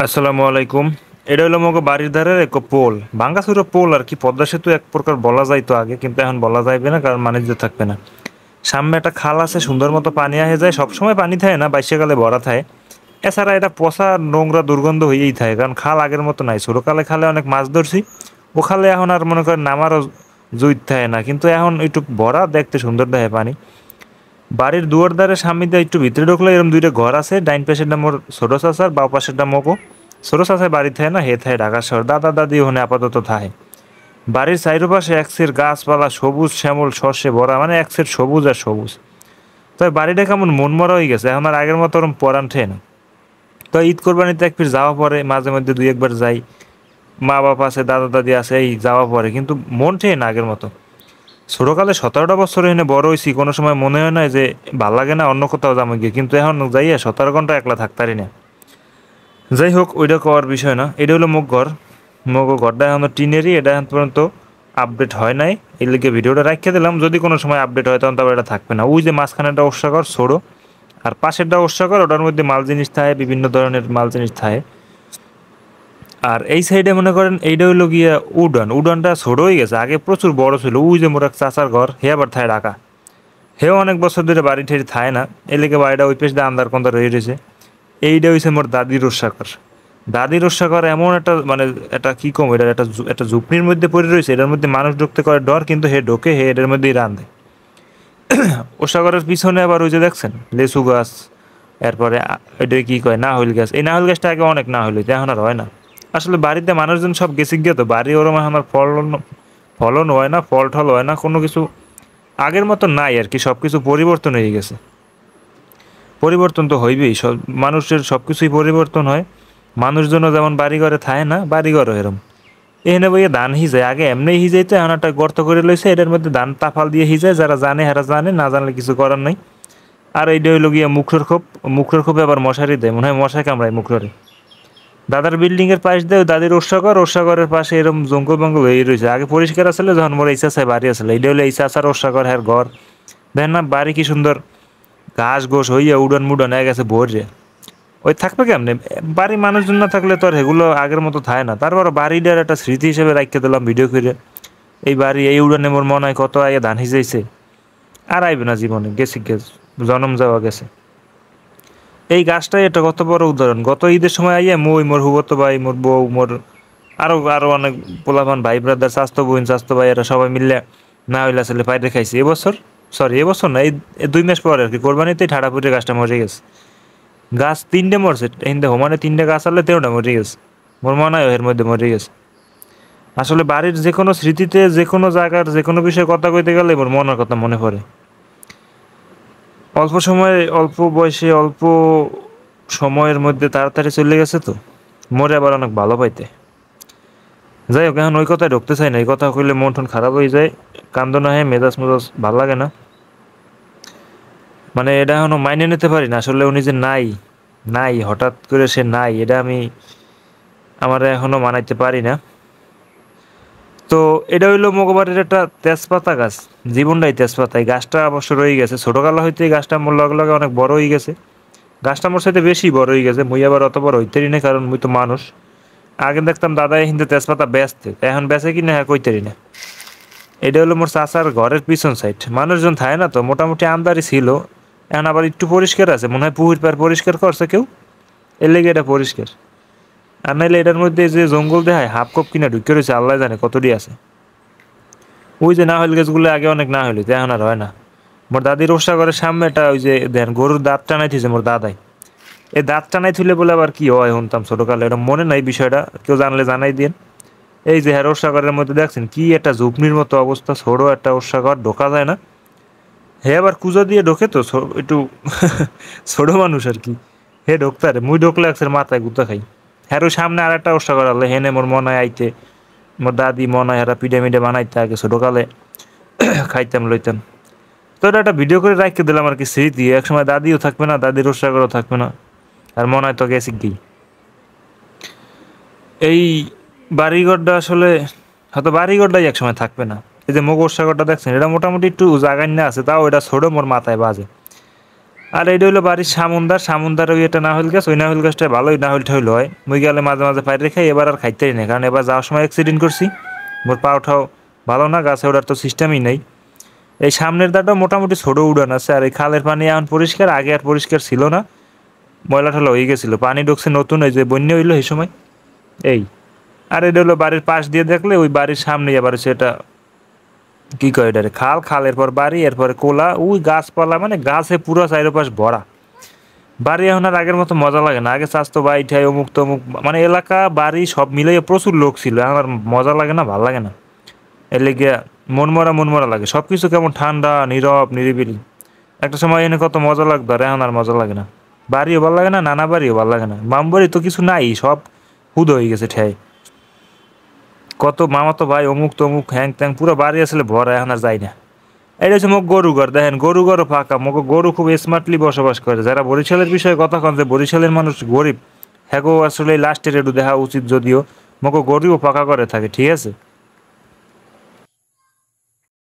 আসসালামু আলাইকুম। এটা হলো মগো বাড়ির ধারের এক পোল, ভাঙ্গাচুরা পোল আর কি। পদ্মা সেতু এক প্রকার বলা যাইতো আগে, কিন্তু এখন বলা যাইবে না, কারণ বাণিজ্য থাকবে না। সামনে একটা খাল আছে, সুন্দর মতো পানি আহে যায়, সবসময় পানি থাকে না, বাইশাকালে ভরা থাকে। এছাড়া এটা পচা নোংরা দুর্গন্ধ হয়েই থাকে, কারণ খাল আগের মতো নাই। ছোটকালে খালে অনেক মাছ ধরছি, ও খালে এখন আর মনে করেন নামারও জুইত থাকে না, কিন্তু এখন একটু ভরা, দেখতে সুন্দর দেখে পানি। বাড়ির দুয়ার দ্বারে সামনে দিয়ে একটু ভিতরে ঢুকলে এরকম দুইটা ঘর আছে, ডাইন পাশেরটা মোর ছোট চাচার, বাম পাশেরটা মগো। ছোট চাচার বাড়ি থাকে না, হে থাকে ঢাকা শহর। দাদা দাদি ওখানে আপাতত থাকে। বাড়ির চারিপাশে এক সের গাছপালা, সবুজ শ্যামল শস্যে ভরা, মানে এক সের সবুজ আর সবুজ। তবে বাড়িটা কেমন মনমরা হয়ে গেছে, এখন আর আগের মতো ওরকম পরান ঠেয়ে না। তো ঈদ কোরবানিতে এক ফির যাওয়া পরে, মাঝে মধ্যে দুই একবার যাই। মা বাবা আছে, দাদা দাদি আছে, এই যাওয়া পরে, কিন্তু মন ঠেয়ে না আগের মতো। ছোটকালে 17টা বছর এনে বড় হয়েছি, কোনো সময় মনে হয় না যে ভাল লাগে না অন্য কোথাও যাবো গিয়ে, কিন্তু এখন যাইয়া 17 ঘন্টা একলা থাকতারি না। যাই হোক, ওইটা কওয়ার বিষয় না। এটা হলো মুখ ঘর। মুখ ঘরটা এখন টিনেরই, এটা এখন পর্যন্ত আপডেট হয় নাই। এই লিগে ভিডিওটা রাখিয়ে দিলাম, যদি কোনো সময় আপডেট হয় তখন তবে এটা থাকবে না। ওই যে মাঝখানেটা ওষাকর ছোড়ো, আর পাশেরটা ওষাকর, ওটার মধ্যে মাল জিনিস থাকে, বিভিন্ন ধরনের মাল জিনিস থাকে। আর এই সাইডে মনে করেন এইটা হইলো গিয়া উডান। উডানটা ছোট হয়ে গেছে, আগে প্রচুর বড় ছিল। ওই যে মোর এক চাচার ঘর, হে আবার থায় ঢাকা। হেও অনেক বছর ধরে বাড়ি ঠেড়ি থায় না, এলাকে বাড়িটা ওই পেশ দিয়ে আন্দার কন্দা রয়ে রয়েছে। এইটা হইছে মোর দাদির রস্যাকর। দাদির রস্যাকর এমন একটা, মানে এটা কি কম, এটা একটা ঝুপনির মধ্যে পড়ে রয়েছে, এটার মধ্যে মানুষ ঢুকতে করে ডর, কিন্তু হে ঢোকে, হে এটার মধ্যেই রান্ধে। ওষাকরের পিছনে আবার ওই যে দেখছেন লেচু গাছ, এরপরে এটা কি কয় নাহল গাছ। এই নাহল গাছটা আগে অনেক না হইলো, এখন আর হয় না। আসলে বাড়িতে মানুষজন সব গেছে গিয়ে, তো বাড়ি ওরম এখন আর ফলন ফলন হয় না, ফল টল হয় না, কোনো কিছু আগের মতো নাই আর কি। সব কিছু পরিবর্তন হয়ে গেছে। পরিবর্তন তো হইবেই, সব মানুষের সব কিছুই পরিবর্তন হয়। মানুষজনও যেমন বাড়িঘরে থাকে না, বাড়িঘরও এরম। এখানে বইয়ে ধান হিজায়, আগে এমনি হিজাইতে, এখন একটা গর্ত করে লইছে, এটার মধ্যে ধান তাফাল দিয়ে হিজায়। যারা জানে হেরা জানে, না জানলে কিছু করার নাই। আর এইটা হইলো গিয়া মুখের খোপ। মুখের খোপে আবার মশারি দেয়, মনে হয় মশায় কামড়ায় মুখরে। দাদার বিল্ডিং এর পাশ দিয়ে দাদির ওষাঘর, ওষাঘরের পাশে এরকম জঙ্গল বঙ্গল হয়ে রয়েছে। আগে পরিষ্কার আসলে, যখন মোর এই চাষায় বাড়ি আসলে, এইটা হলো এই চাষার ওষাঘর, হ্যার ঘর। দেখেন না বাড়ি কি সুন্দর, ঘাস ঘোষ হইয়া উড়ন মুডন হয়ে গেছে ভোরে। ওই থাকবে কেমনে, বাড়ি মানুষজন না থাকলে তো আর এগুলো আগের মতো থাকে না। তারপর বাড়িটার একটা স্মৃতি হিসেবে রাখিয়ে দিলাম ভিডিও করে। এই বাড়ি এই উড়ানে মোর মনে হয় কত আগে ধান হিজাইছে। আর আইবে না জীবনে, গেছে গেছে, জনম যাওয়া গেছে। এই গাছটাই একটা কত বড় উদাহরণ। গত ঈদের সময় আইয়া মই, মোর হুবতো ভাই, মোর বউ, মোর আরো আরো অনেক পোলাপান, ভাই ব্রাদার, স্বাস্থ্য বোন, স্বাস্থ্য ভাই, এরা সবাই মিললে না হইলে আসলে পাইরে খাইছি এবছর। সরি, এবছর না, এই 2 মাস পরে আর কি, কোরবানিতেই ঠাড়াপুরে গাছটা মরে গেছে। গাছ 3টে মরছে, হিন্দে হোমানে 3টে গাছ আনলে 13টা মরে গেছে। মোর মনে হয় এর মধ্যে মরে গেছে। আসলে বাড়ির যে কোনো স্মৃতিতে, যে কোনো জায়গার যে কোনো বিষয়ে কথা কইতে গেলে মোর মনের কথা মনে পড়ে। অল্প সময়ে, অল্প বয়সে, অল্প সময়ের মধ্যে তাড়াতাড়ি চলে গেছে, তো মরে আবার অনেক ভালো পাইতে। যাই হোক, এখন ওই কথায় ঢুকতে চাই না। এই কথা কইলে মন টন খারাপ হয়ে যায়, কান্দ না হয়, মেজাজ মেজাজ ভাল লাগে না। মানে এটা এখনো মাইনে নিতে পারি না আসলে, উনি যে নাই, নাই হঠাৎ করে সে নাই, এটা আমি আমার এখনো মানাইতে পারি না। তো এটা হইলো মগবাড়ির একটা তেজপাতা গাছ। জীবনটাই তেজপাতা। এই গাছটা অবশ্য রয়ে গেছে, ছোটকাল হইতে এই গাছটা মোর লগে লগে অনেক বড় হয়ে গেছে। গাছটা মোর সাথে বেশি বড় হয়ে গেছে, মুই আবার অত বড় হইতেরি না, কারণ মুই তো মানুষ। আগে দেখতাম দাদা হিন্দে তেজপাতা বেচতে, এখন বেচে কিনা হ্যাঁ কইতেরি না। এটা হলো মোর চাচার ঘরের পিছন সাইড, মানুষজন থাকে না, তো মোটামুটি আমদারি ছিল। এখন আবার একটু পরিষ্কার আছে, মনে হয় পুকুর পার পরিষ্কার করছে কেউ, এর লেগে এটা পরিষ্কার। আর নাইলে এটার মধ্যে যে জঙ্গল দেখায়, হাফ কপ কিনা ঢুকে রয়েছে, আল্লাহ জানে কতটি আছে। ওই যে না হইল গাছগুলো আগে অনেক না হইলো, এখন আর হয় না। মোর দাদির রোসা ঘরের সামনে এটা, ওই যে দেন গরুর দাঁত টানাই থিয়েছে মোর দাদাই। এই দাঁত টানাই থুলে বলে আবার কি হয় শুনতাম ছোটকালে, এটা মনে নাই বিষয়টা, কেউ জানলে জানাই দিন। এই যে হ্যাঁ রোসাগরের মধ্যে দেখছেন কি একটা ঝুপনির মতো অবস্থা, ছোট একটা রোসাগর, ঢোকা যায় না। হে আবার কুজা দিয়ে ঢোকে, তো একটু ছোট মানুষ আর কি। হে ঢোকতে আরে, মুই ঢোকলে একসের মাথায় গুতা খাই। হ্যাঁ ওই সামনে আর একটা রোসাগর আলে, হেনে মোর মনে হয় আইতে, মোর দাদি মনে হয় হেরা পিঠে মিঠে বানাইতে আগে ছোটকালে খাইতাম লইতাম। তো এটা একটা ভিডিও করে রাখতে দিলাম আর কি, স্মৃতি। একসময় দাদিও থাকবে না, দাদির রোসাগরও থাকবে না, আর মনে হয় তো গেছি কি। এই বাড়িঘরটা আসলে, হয়তো বাড়িঘরটাই একসময় থাকবে না। এই যে মোগর সাগরটা দেখছেন, এটা মোটামুটি একটু জায়গায় না আছে, তাও এটা ছোট মোর মাথায় বাজে। আর এইটা হইলো বাড়ির সামুন্দার ওই এটা নাহল গাছ, ওই নাহল গাছটা ভালোই নাহল ঠাহল হয়। মুই গেলে মাঝে মাঝে পাইরে খাই, এবার আর খাইতেই নেই, কারণ এবার যাওয়ার সময় অ্যাক্সিডেন্ট করছি। মোর পা ওঠাও ভালো না, গাছে ওঠার তো সিস্টেমই নেই। এই সামনের দাঁড়টা মোটামুটি ছোট উড়ান আছে, আর এই খালের পানি এখন পরিষ্কার, আগে আর পরিষ্কার ছিল না, ময়লা ঠলা হয়ে গেছিলো, পানি ঢুকছে নতুন, ওই যে বন্যা হইলো এই সময়। এই আর এটা হলো বাড়ির পাশ দিয়ে দেখলে ওই বাড়ির সামনে আবার সেটা কি কয় এটারে খাল, খালের পর বাড়ি, এরপরে কোলা, ওই গাছপালা, মানে গাছে পুরো চারোপাশ ভরা। বাড়ি এখন আর আগের মতো মজা লাগে না, আগে স্বাস্থ্য বাড়ি ঠাই অমুক তমুক, মানে এলাকা বাড়ি সব মিলিয়ে প্রচুর লোক ছিল, এখন আর মজা লাগে না, ভাল লাগে না। এর লেগে মনমরা লাগে, সব কিছু কেমন ঠান্ডা নীরব নিরিবিলি। একটা সময় এনে কত মজা লাগতো, আর এখন আর মজা লাগে না। বাড়িও ভালো লাগে না, নানা বাড়িও ভালো লাগে না, মামবাড়ি তো কিছু নাই, সব হুদ হয়ে গেছে ঠাই। কত মামাতো ভাই অমুক তমুক হ্যাং ত্যাং পুরো বাড়ি আসলে ভরা, এখন আর যাই না। এটা হচ্ছে মোক গরু ঘর, দেখেন গরু ঘরও ফাঁকা, মোক গরু খুব স্মার্টলি বসবাস করে। যারা বরিশালের বিষয়ে কথা কন যে বরিশালের মানুষ গরিব, হ্যাগো আসলে লাস্টের একটু দেখা উচিত, যদিও মোক গরুও ফাঁকা করে থাকে, ঠিক আছে।